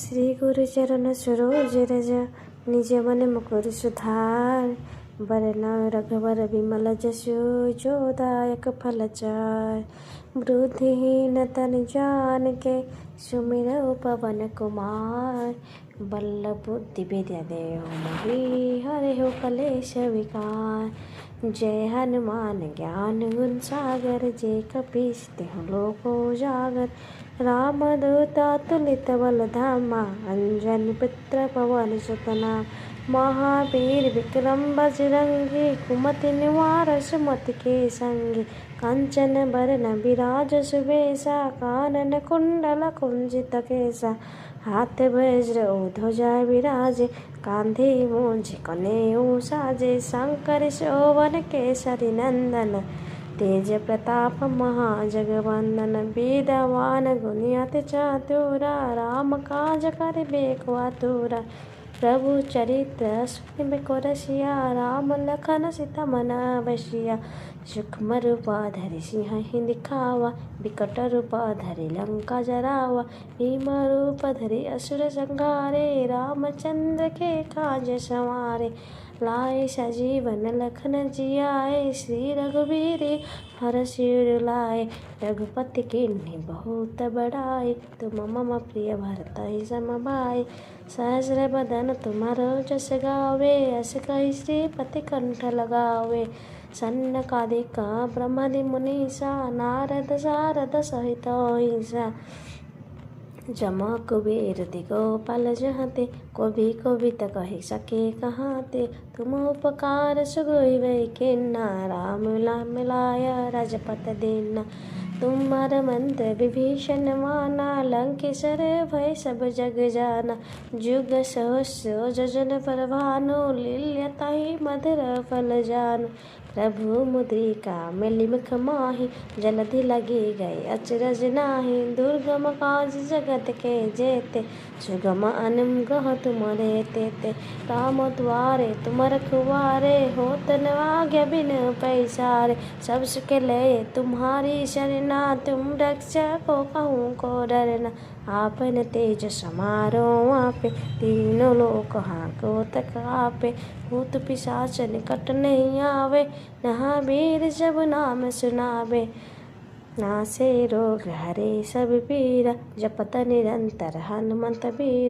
श्री गुरु चरण सरोज रज निज मन मुकुर सुधार। बरना रघुवर विमल जसु जो दायक फल चार। बुद्धिहीन तन जान के सुमिरौ पवन कुमार। बल बुद्धि विद्या देहु मोहि हरहु कलेश विकार। जय हनुमान ज्ञान गुण सागर जे कपीस तिहुँ लोक उजागर। रामदूत अतुलित बल धामा अंजनी पुत्र पवन सुत नामा। महावीर विक्रम बजरंगी कुमति निवार सुमति के संगी। कंचन बरन बिराज सुबेसा कानन कुंडल कुंजित केसा। हाथ वज्र ध्वजा विराजे कांधे मूंज कनेऊ साजे। शंकर शोभन केसरी नंदन तेज प्रताप महाजगवंदन। विद्यावान गुणी अति चातुरा राम काज करिबे को आतुरा। प्रभु चरित्र सुनिबे को रसिया राम लखन सीता मन बसिया। सूक्ष्म रूप धरि सिंह दिखावा बिकट रूप धरि लंका जरावा। भीम रूप धरि असुर संहारे रामचंद्र के काज संवारे। लाए सजीवन लखन जियाए श्री रघुवीर हरषि उर लाए। रघुपति कीन्ही बहुत बड़ाई तुम मम प्रिय भरतहि सम भाई। सहस्र बदन तुम्हारो जस गावे अस कहि श्रीपति कंठ लगावे। सनकादिक ब्रह्मादि मुनीसा नारद सारद सहित अहिंसा। जम कुबेर दिगोपाल जहाते को भी त कहि सके कहाते। तुम उपकार सुग्रीव कीन्हा राम मिलाय राजपद दीन्हा। तुम्हार मंत्र विभीषण माना लंकेश्वर भय सब जग जाना। जुग सहस्र जोजन पर भानु लील्य ताहि मधुर फल जानु। प्रभु मुद्रिका मिली मुख माहि जलधि लगी गए अचरज नाही। दुर्गम काज जगत के जेते सुगम अनुग्रह तुम्हारे तेते। राम द्वारे तुम रखवारे होत न आज्ञा बिनु पैसारे। सब सुख ले तुम्हारी शरणा तुम रक्षक को कहूँ को डरना। आपन तेज समारो आपे तीनों लोक हांको तक आपे। भूत पिशाच निकट नहीं आवे महावीर जब नाम सुनावे। नासे रोग हरे सब पीरा जपत निरंतर हनुमंत बीरा।